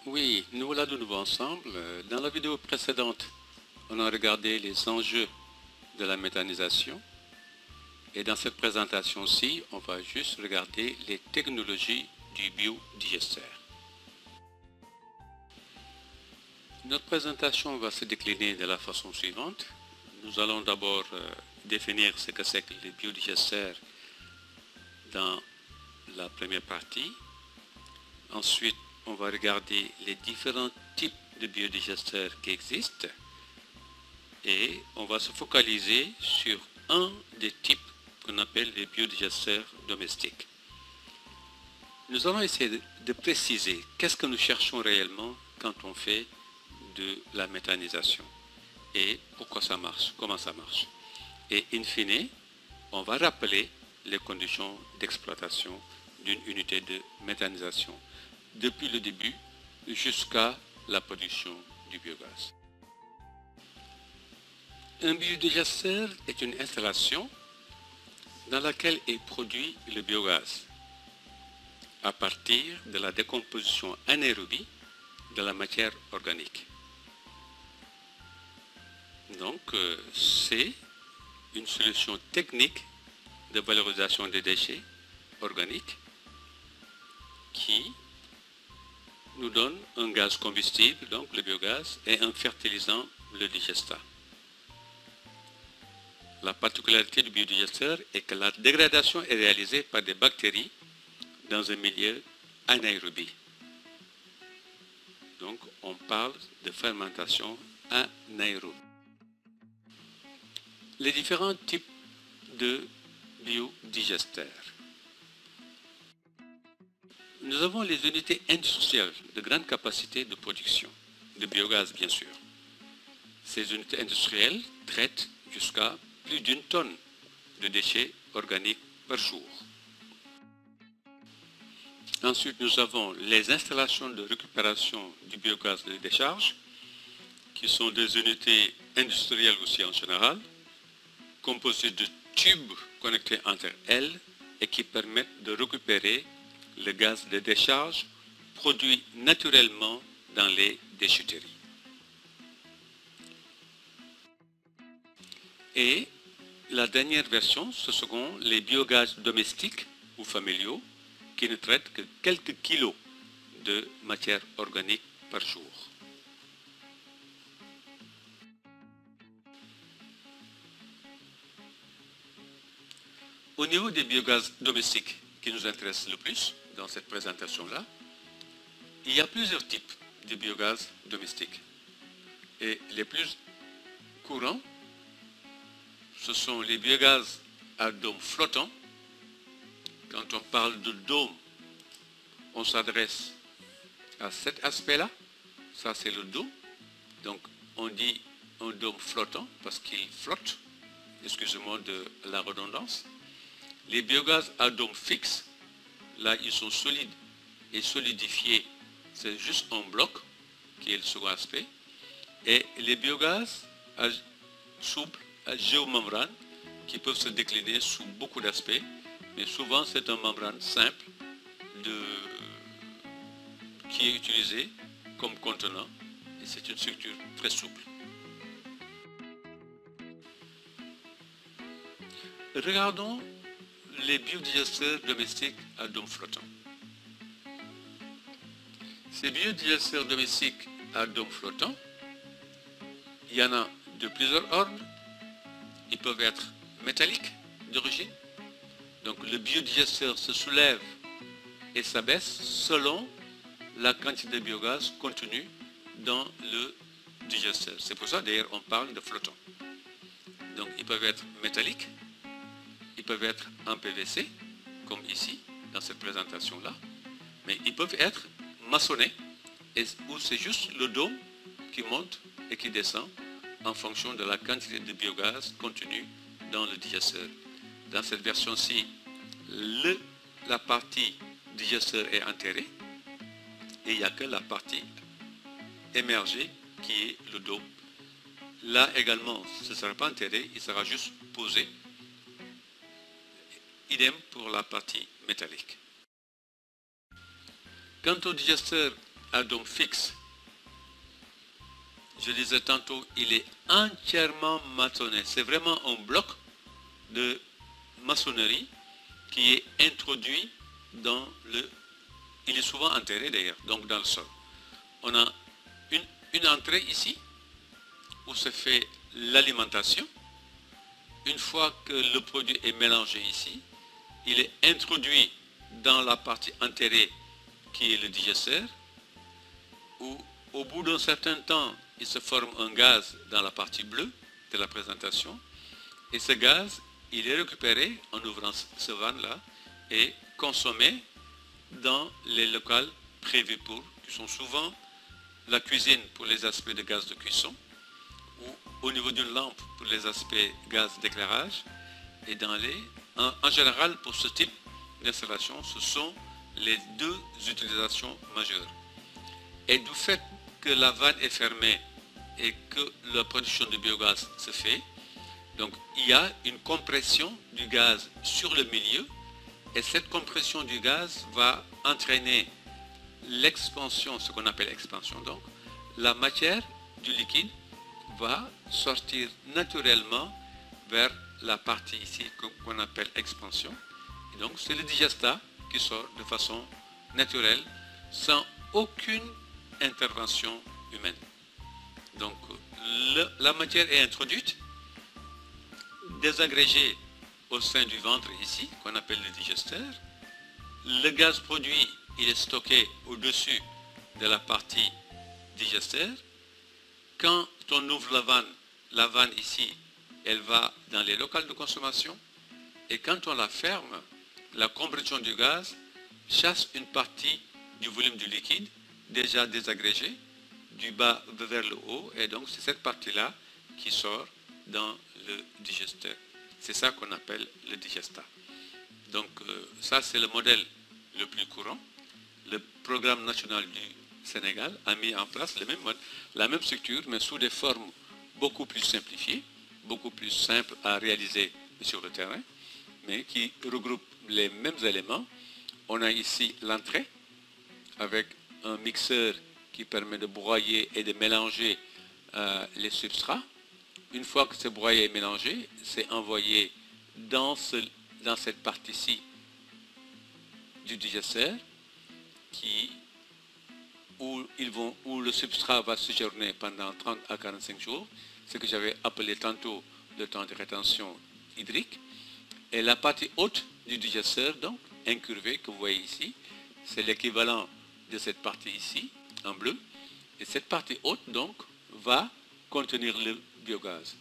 Oui, nous voilà de nouveau ensemble. Dans la vidéo précédente, on a regardé les enjeux de la méthanisation. Et dans cette présentation-ci, on va juste regarder les technologies du biodigester. Notre présentation va se décliner de la façon suivante. Nous allons d'abord définir ce que c'est que les biodigesters dans la première partie. Ensuite, on va regarder les différents types de biodigesters qui existent et on va se focaliser sur un des types qu'on appelle les biodigesters domestiques. Nous allons essayer de préciser qu'est-ce que nous cherchons réellement quand on fait de la méthanisation et pourquoi ça marche, comment ça marche. Et in fine, on va rappeler les conditions d'exploitation d'une unité de méthanisation depuis le début jusqu'à la production du biogaz. Un biodigester est une installation dans laquelle est produit le biogaz à partir de la décomposition anaérobie de la matière organique. Donc, c'est une solution technique de valorisation des déchets organiques qui nous donne un gaz combustible, donc le biogaz, et un fertilisant, le digestat. La particularité du biodigester est que la dégradation est réalisée par des bactéries dans un milieu anaérobie. Donc, on parle de fermentation anaérobe. Les différents types de biodigesters. Nous avons les unités industrielles de grande capacité de production, de biogaz bien sûr. Ces unités industrielles traitent jusqu'à plus d'1 tonne de déchets organiques par jour. Ensuite, nous avons les installations de récupération du biogaz de décharge, qui sont des unités industrielles aussi en général, composées de tubes connectés entre elles et qui permettent de récupérer le gaz de décharge produit naturellement dans les déchetteries. Et la dernière version, ce seront les biogaz domestiques ou familiaux qui ne traitent que quelques kilos de matière organique par jour. Au niveau des biogaz domestiques qui nous intéressent le plus dans cette présentation-là, il y a plusieurs types de biogaz domestiques. Et les plus courants, ce sont les biogaz à dôme flottant. Quand on parle de dôme, on s'adresse à cet aspect-là. Ça, c'est le dôme. Donc, on dit un dôme flottant parce qu'il flotte. Excusez-moi de la redondance. Les biogaz à dôme fixe, là, ils sont solides et solidifiés. C'est juste un bloc qui est le second aspect. Et les biogaz à souple, à géomembrane, qui peuvent se décliner sous beaucoup d'aspects, mais souvent c'est une membrane simple qui est utilisée comme contenant et c'est une structure très souple. Regardons les biodigesters domestiques à dôme flottant. Ces biodigesters domestiques à dôme flottant, il y en a de plusieurs ordres. Ils peuvent être métalliques d'origine. Donc le biodigester se soulève et s'abaisse selon la quantité de biogaz contenue dans le digester. C'est pour ça d'ailleurs on parle de flottants. Donc ils peuvent être métalliques, ils peuvent être en PVC, comme ici, dans cette présentation-là, mais ils peuvent être maçonnés, où c'est juste le dôme qui monte et qui descend en fonction de la quantité de biogaz contenue dans le digester. Dans cette version-ci, la partie digester est enterrée et il n'y a que la partie émergée qui est le dôme. Là également, ce ne sera pas enterré, il sera juste posé. Idem pour la partie métallique. Quant au digester à dôme fixe, je disais tantôt, il est entièrement maçonné. C'est vraiment un bloc de maçonnerie qui est introduit dans le... Il est souvent enterré d'ailleurs, donc dans le sol. On a une entrée ici, où se fait l'alimentation. Une fois que le produit est mélangé ici, il est introduit dans la partie enterrée qui est le digesteur, où au bout d'un certain temps, il se forme un gaz dans la partie bleue de la présentation, et ce gaz, il est récupéré en ouvrant ce van-là et consommé dans les locaux prévus pour, qui sont souvent la cuisine pour les aspects de gaz de cuisson, ou au niveau d'une lampe pour les aspects gaz d'éclairage, et en général pour ce type d'installation, ce sont les deux utilisations majeures. Et du fait que la vanne est fermée et que la production de biogaz se fait, donc il y a une compression du gaz sur le milieu, et cette compression du gaz va entraîner l'expansion, ce qu'on appelle expansion. Donc la matière du liquide va sortir naturellement vers la partie ici qu'on appelle expansion. Et donc c'est le digestat qui sort de façon naturelle, sans aucune intervention humaine. Donc la matière est introduite, désagrégée au sein du ventre ici, qu'on appelle le digesteur. Le gaz produit, il est stocké au-dessus de la partie digesteur. Quand on ouvre la vanne ici, elle va dans les locaux de consommation. Et quand on la ferme, la compression du gaz chasse une partie du volume du liquide déjà désagrégé du bas vers le haut. Et donc c'est cette partie-là qui sort dans le digesteur. C'est ça qu'on appelle le digestat. Donc ça c'est le modèle le plus courant. Le programme national du Sénégal a mis en place la même structure, mais sous des formes beaucoup plus simplifiées, beaucoup plus simples à réaliser sur le terrain, mais qui regroupe les mêmes éléments. On a ici l'entrée avec un mixeur qui permet de broyer et de mélanger les substrats. Une fois que c'est broyé et mélangé, c'est envoyé dans cette partie-ci du digesteur où le substrat va séjourner pendant 30 à 45 jours, ce que j'avais appelé tantôt le temps de rétention hydrique. Et la partie haute du digesteur, donc, incurvée, que vous voyez ici, c'est l'équivalent de cette partie ici, en bleu. Et cette partie haute, donc, va contenir le biogaz.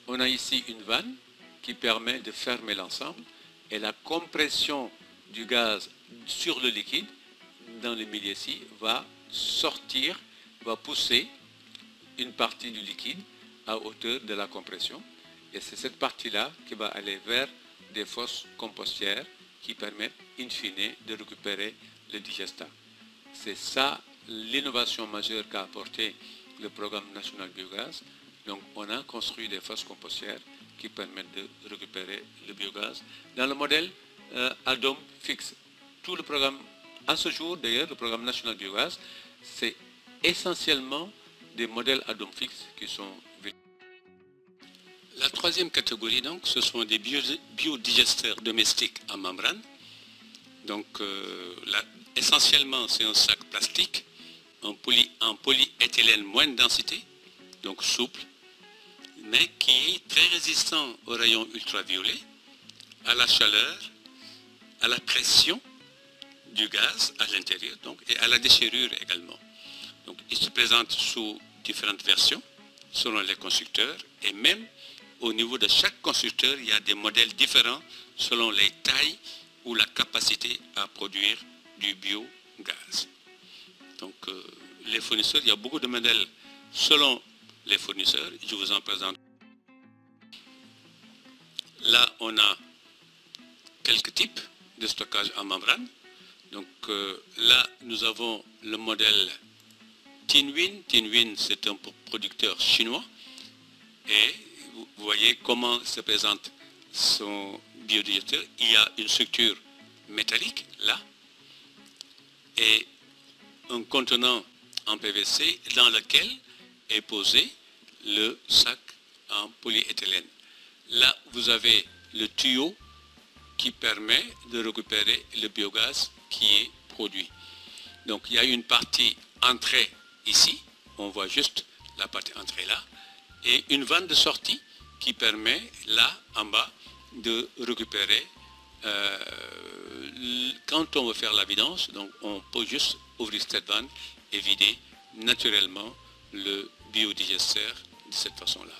On a ici une vanne qui permet de fermer l'ensemble, et la compression du gaz sur le liquide, dans le milieu ici, va sortir, va pousser une partie du liquide à hauteur de la compression. Et c'est cette partie-là qui va aller vers des fosses compostières qui permettent, in fine, de récupérer le digestat. C'est ça l'innovation majeure qu'a apporté le programme national biogaz. Donc on a construit des fosses compostières qui permettent de récupérer le biogaz dans le modèle à dôme fixe. Tout le programme, à ce jour d'ailleurs, le programme national biogaz, c'est essentiellement des modèles à dôme fixe qui sont véhiculés. La troisième catégorie, donc, ce sont des biodigesteurs domestiques à membrane. Donc, essentiellement, c'est un sac plastique en polyéthylène moindre densité, donc souple, mais qui est très résistant aux rayons ultraviolets, à la chaleur, à la pression du gaz à l'intérieur, donc, et à la déchirure également. Donc, il se présente sous différentes versions, selon les constructeurs, et même au niveau de chaque constructeur, il y a des modèles différents selon les tailles ou la capacité à produire du biogaz. Donc, les fournisseurs, il y a beaucoup de modèles selon les fournisseurs. Je vous en présente. Là, on a quelques types de stockage en membrane. Donc, là, nous avons le modèle Tinwin. Tinwin, c'est un producteur chinois. Et vous voyez comment se présente son biodigesteur. Il y a une structure métallique là et un contenant en PVC dans lequel est posé le sac en polyéthylène. Là, vous avez le tuyau qui permet de récupérer le biogaz qui est produit. Donc, il y a une partie entrée ici, on voit juste la partie entrée là, et une vanne de sortie qui permet là, en bas, de récupérer. Quand on veut faire la vidange, donc on peut juste ouvrir cette vanne et vider naturellement le biodigesteur de cette façon-là.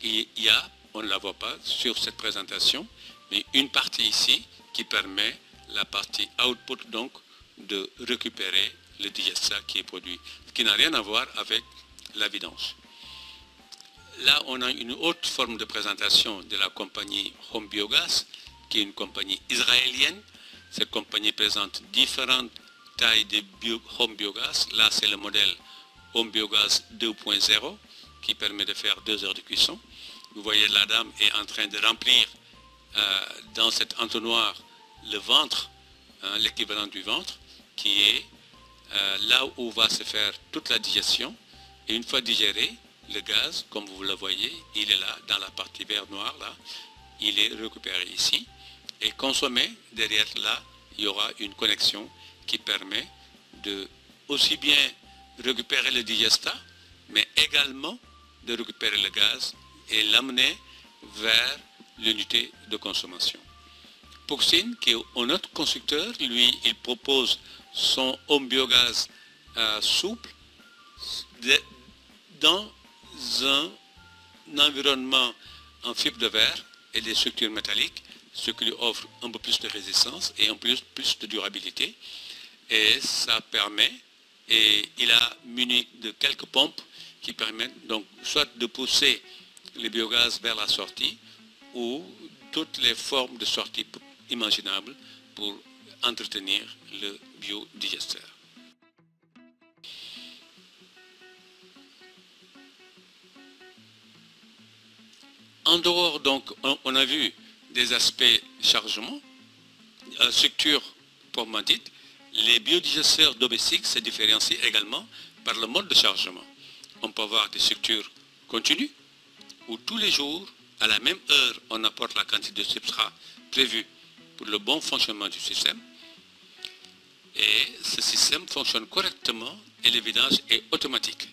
Il y a, on ne la voit pas sur cette présentation, mais une partie ici qui permet la partie output, donc de récupérer le digesteur qui est produit, qui n'a rien à voir avec la vidange. Là, on a une autre forme de présentation de la compagnie Home Biogas, qui est une compagnie israélienne. Cette compagnie présente différentes tailles de Home Biogas. Là, c'est le modèle Home Biogas 2.0 qui permet de faire 2 heures de cuisson. Vous voyez, la dame est en train de remplir dans cet entonnoir le ventre, l'équivalent du ventre, qui est là où va se faire toute la digestion. Et une fois digéré, le gaz, comme vous le voyez, il est là, dans la partie vert noir, là, il est récupéré ici. Et consommé, derrière là, il y aura une connexion qui permet de aussi bien récupérer le digestat, mais également de récupérer le gaz et l'amener vers l'unité de consommation. Puxin, qui est un autre constructeur, lui, il propose son home biogaz souple dans un environnement en fibre de verre et des structures métalliques, ce qui lui offre un peu plus de résistance et un peu plus de durabilité. Et ça permet, et il a muni de quelques pompes qui permettent donc soit de pousser les biogaz vers la sortie ou toutes les formes de sortie imaginables pour entretenir le biodigesteur. En dehors, donc, on a vu des aspects chargement, structure proprement dite. Les biodigesteurs domestiques se différencient également par le mode de chargement. On peut avoir des structures continues, où tous les jours, à la même heure, on apporte la quantité de substrat prévue pour le bon fonctionnement du système. Et ce système fonctionne correctement et le vidage est automatique.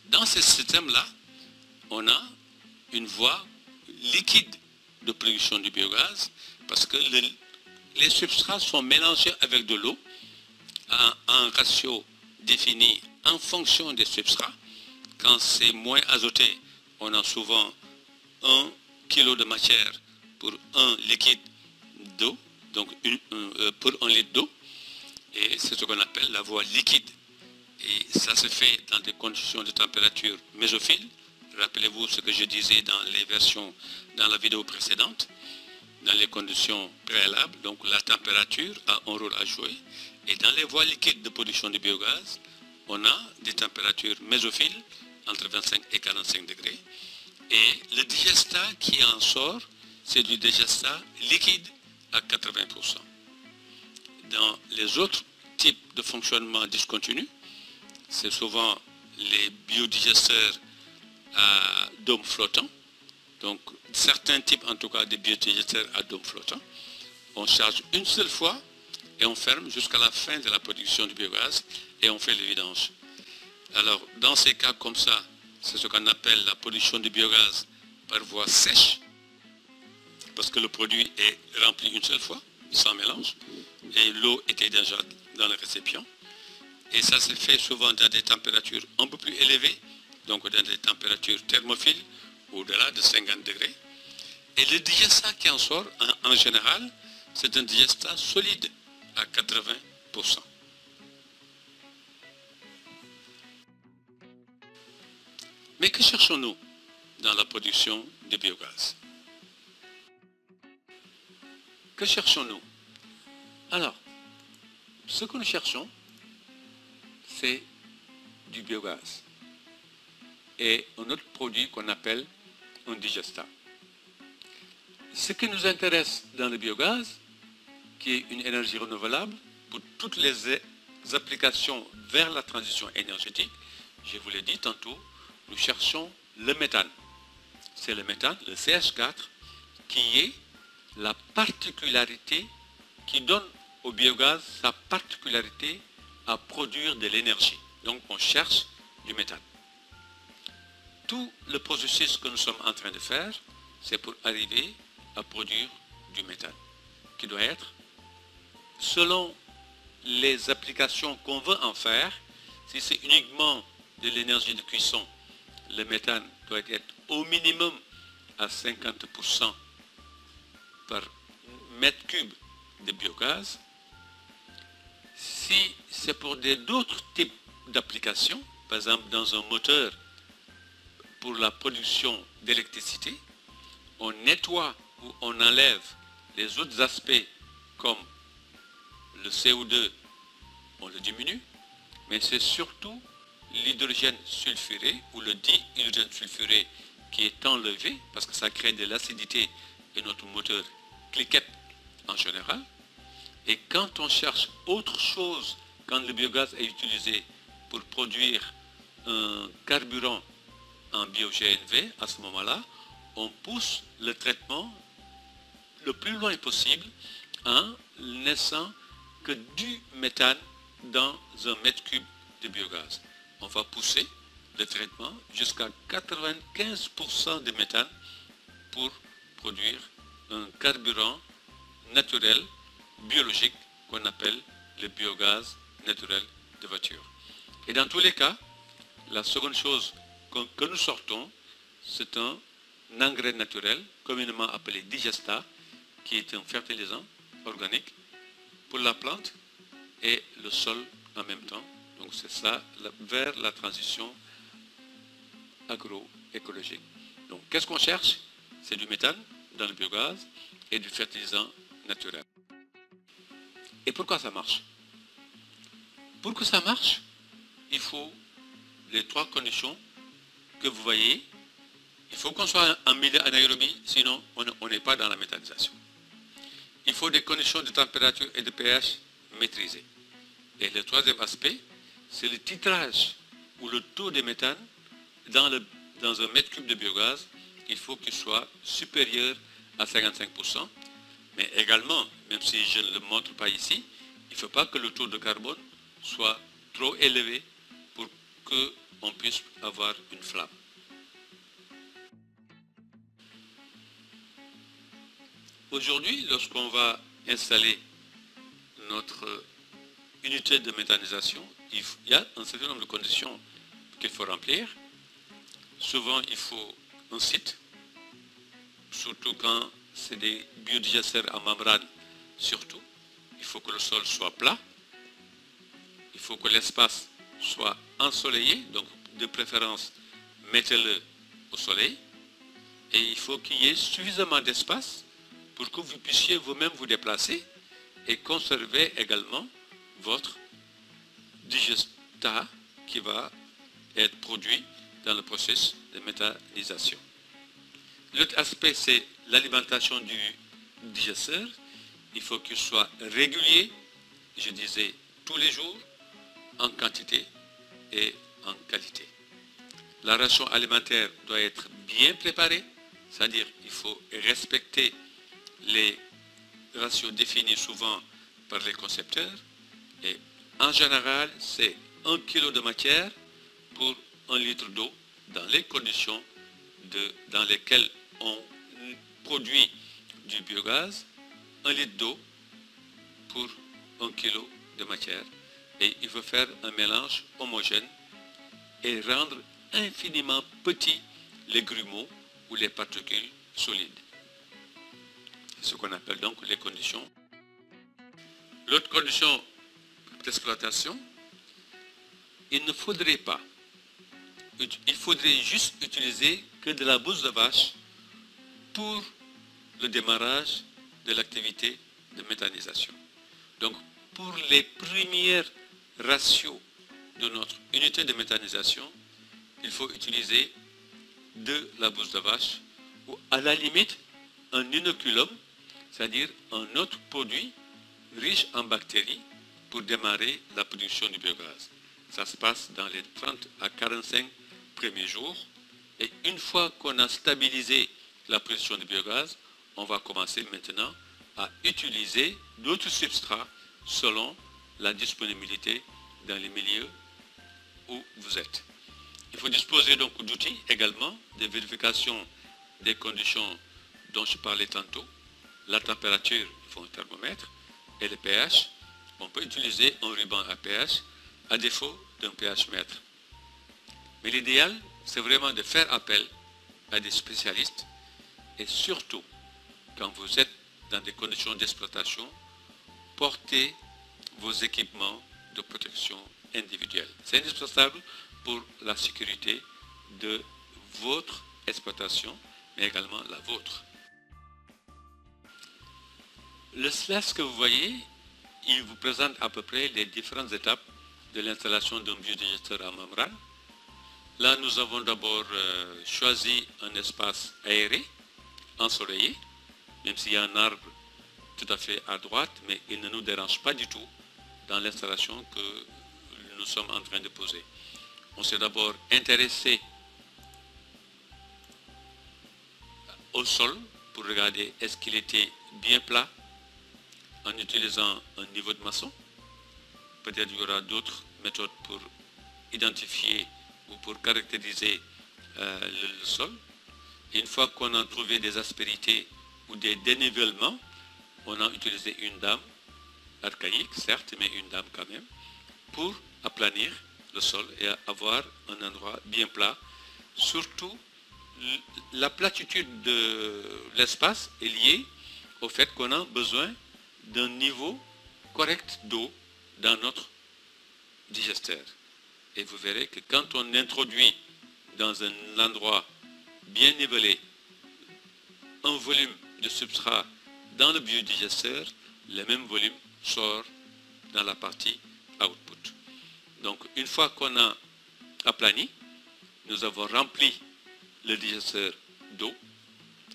Dans ce système-là, on a une voie liquide de production du biogaz parce que les substrats sont mélangés avec de l'eau à un ratio défini en fonction des substrats. Quand c'est moins azoté, on a souvent 1 kg de matière pour 1 liquide d'eau, donc pour 1 litre d'eau, et c'est ce qu'on appelle la voie liquide. Et ça se fait dans des conditions de température mésophile. Rappelez-vous ce que je disais dans la vidéo précédente, dans les conditions préalables. Donc la température a un rôle à jouer. Et dans les voies liquides de production de biogaz, on a des températures mésophiles entre 25 et 45 degrés. Et le digestat qui en sort, c'est du digestat liquide à 80%. Dans les autres types de fonctionnement discontinu, c'est souvent les biodigesteurs à dôme flottant. Donc certains types en tout cas de biodigesteurs à dôme flottant. On charge une seule fois et on ferme jusqu'à la fin de la production du biogaz et on fait le vidange. Alors dans ces cas comme ça, c'est ce qu'on appelle la production du biogaz par voie sèche, parce que le produit est rempli une seule fois, sans mélange, et l'eau était déjà dans le récipient. Et ça se fait souvent dans des températures un peu plus élevées, donc dans des températures thermophiles, au-delà de 50 degrés. Et le digestat qui en sort, en général, c'est un digestat solide à 80%. Mais que cherchons-nous dans la production de biogaz? Que cherchons-nous? Alors, ce que nous cherchons, c'est du biogaz et un autre produit qu'on appelle un digestat. Ce qui nous intéresse dans le biogaz, qui est une énergie renouvelable pour toutes les applications vers la transition énergétique, je vous l'ai dit tantôt, nous cherchons le méthane. C'est le méthane, le CH4, qui est la particularité qui donne au biogaz sa particularité à produire de l'énergie. Donc on cherche du méthane. Tout le processus que nous sommes en train de faire, c'est pour arriver à produire du méthane, qui doit être, selon les applications qu'on veut en faire, si c'est uniquement de l'énergie de cuisson, le méthane doit être au minimum à 50% par mètre cube de biogaz. Si c'est pour d'autres types d'applications, par exemple dans un moteur pour la production d'électricité, on nettoie ou on enlève les autres aspects comme le CO2, on le diminue, mais c'est surtout l'hydrogène sulfuré ou le dihydrogène sulfuré qui est enlevé parce que ça crée de l'acidité et notre moteur cliquette en général. Et quand on cherche autre chose, quand le biogaz est utilisé pour produire un carburant en bio-GNV, à ce moment-là, on pousse le traitement le plus loin possible en laissant que du méthane dans un mètre cube de biogaz. On va pousser le traitement jusqu'à 95% de méthane pour produire un carburant naturel, biologique, qu'on appelle le biogaz naturel de voiture. Et dans tous les cas, la seconde chose que nous sortons, c'est un engrais naturel, communément appelé digesta, qui est un fertilisant organique pour la plante et le sol en même temps. Donc c'est ça, vers la transition agroécologique. Donc qu'est-ce qu'on cherche? C'est du méthane dans le biogaz et du fertilisant naturel. Et pourquoi ça marche? Pour que ça marche, il faut les trois conditions que vous voyez. Il faut qu'on soit en milieu anaérobie, sinon on n'est pas dans la méthanisation. Il faut des conditions de température et de pH maîtrisées. Et le troisième aspect, c'est le titrage ou le taux de méthane dans un mètre cube de biogaz. Il faut qu'il soit supérieur à 55%. Mais également, même si je ne le montre pas ici, il ne faut pas que le taux de carbone soit trop élevé pour qu'on puisse avoir une flamme. Aujourd'hui, lorsqu'on va installer notre unité de méthanisation, il y a un certain nombre de conditions qu'il faut remplir. Souvent, il faut un site, surtout quand c'est des biodigesteurs en membrane, surtout. Il faut que le sol soit plat. Il faut que l'espace soit ensoleillé, donc de préférence, mettez-le au soleil. Et il faut qu'il y ait suffisamment d'espace pour que vous puissiez vous-même vous déplacer et conserver également votre digestat qui va être produit dans le processus de méthanisation. L'autre aspect, c'est l'alimentation du digesteur. Il faut qu'il soit régulier, je disais tous les jours, en quantité et en qualité. La ration alimentaire doit être bien préparée, c'est-à-dire qu'il faut respecter les ratios définis souvent par les concepteurs. Et en général, c'est 1 kg de matière pour 1 litre d'eau dans les conditions dans lesquelles on produit du biogaz, 1 litre d'eau pour 1 kg de matière. Et il faut faire un mélange homogène et rendre infiniment petits les grumeaux ou les particules solides. C'est ce qu'on appelle donc les conditions. L'autre condition d'exploitation, il ne faudrait pas, il faudrait juste utiliser que de la bouse de vache pour le démarrage de l'activité de méthanisation. Donc, pour les premiers ratios de notre unité de méthanisation, il faut utiliser de la bouse de vache ou à la limite un inoculum, c'est-à-dire un autre produit riche en bactéries pour démarrer la production du biogaz. Ça se passe dans les 30 à 45 premiers jours. Et une fois qu'on a stabilisé la production du biogaz, on va commencer maintenant à utiliser d'autres substrats selon la disponibilité dans les milieux où vous êtes. Il faut disposer donc d'outils également de vérification des conditions dont je parlais tantôt. La température, il faut un thermomètre, et le pH. On peut utiliser un ruban à pH à défaut d'un pH mètre. Mais l'idéal, c'est vraiment de faire appel à des spécialistes et surtout, quand vous êtes dans des conditions d'exploitation, portez vos équipements de protection individuelle. C'est indispensable pour la sécurité de votre exploitation, mais également la vôtre. Le slide que vous voyez, il vous présente à peu près les différentes étapes de l'installation d'un biodigesteur à membrane. Là, nous avons d'abord choisi un espace aéré, ensoleillé, même s'il y a un arbre tout à fait à droite, mais il ne nous dérange pas du tout dans l'installation que nous sommes en train de poser. On s'est d'abord intéressé au sol pour regarder est-ce qu'il était bien plat en utilisant un niveau de maçon. Peut-être il y aura d'autres méthodes pour identifier ou pour caractériser le sol. Une fois qu'on a trouvé des aspérités ou des dénivellements, on a utilisé une dame, archaïque certes, mais une dame quand même, pour aplanir le sol et avoir un endroit bien plat. Surtout, la platitude de l'espace est liée au fait qu'on a besoin d'un niveau correct d'eau dans notre digesteur. Et vous verrez que quand on introduit dans un endroit bien nivelé un volume de substrat dans le biodigesteur, le même volume sort dans la partie output. Donc une fois qu'on a aplani, nous avons rempli le digesteur d'eau.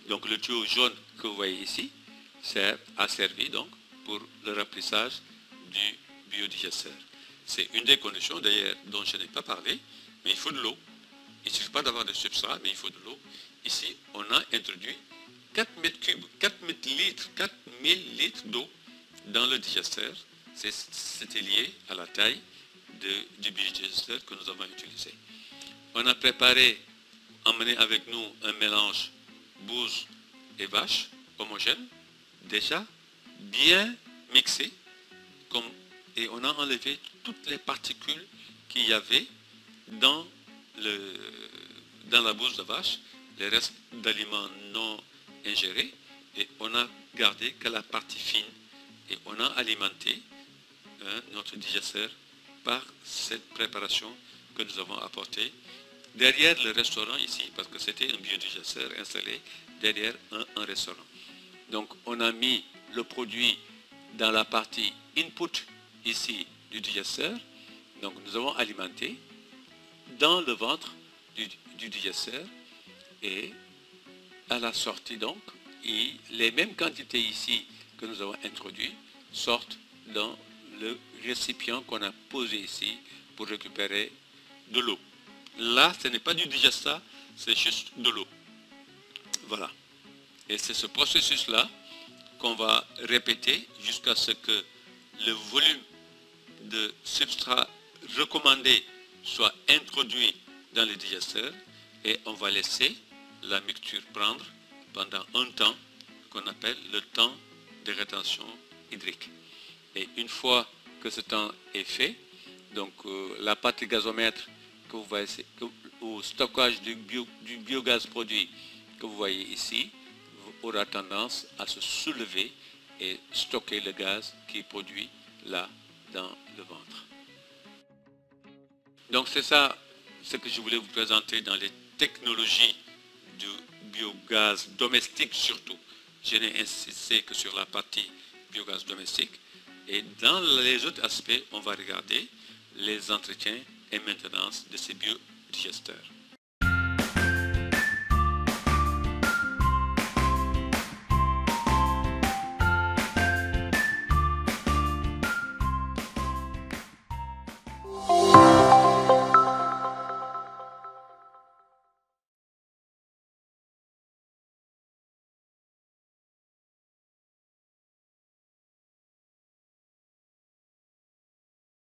Donc le tuyau jaune que vous voyez ici a servi donc pour le remplissage du biodigesteur. C'est une des conditions d'ailleurs dont je n'ai pas parlé, mais il faut de l'eau. Il ne suffit pas d'avoir de substrat, mais il faut de l'eau. Ici, on a introduit 4 mètres cubes, 4000 litres d'eau dans le digesteur. C'était lié à la taille du biodigesteur que nous avons utilisé. On a préparé, emmené avec nous un mélange bouse et vache homogène, déjà bien mixé, et on a enlevé toutes les particules qu'il y avait dans la bouse de vache, les restes d'aliments non ingérés, et on a gardé que la partie fine, et on a alimenté notre digesteur par cette préparation que nous avons apportée derrière le restaurant ici, parce que c'était un biodigesteur installé derrière un restaurant. Donc on a mis le produit dans la partie input ici du digesteur. Donc nous avons alimenté dans le ventre du digesteur, et à la sortie donc, les mêmes quantités ici que nous avons introduites sortent dans le récipient qu'on a posé ici pour récupérer de l'eau. Là, ce n'est pas du digestat, c'est juste de l'eau. Voilà. Et c'est ce processus-là qu'on va répéter jusqu'à ce que le volume de substrat recommandé soit introduit dans le digesteur, et on va laisser la mixture prendre pendant un temps qu'on appelle le temps de rétention hydrique. Et une fois que ce temps est fait, donc la partie gazomètre que vous voyez, au stockage du biogaz produit que vous voyez ici, aura tendance à se soulever et stocker le gaz qui est produit là dans le ventre. Donc c'est ça ce que je voulais vous présenter dans les technologies du biogaz domestique surtout. Je n'ai insisté que sur la partie biogaz domestique, et dans les autres aspects, on va regarder les entretiens et maintenance de ces biodigesteurs.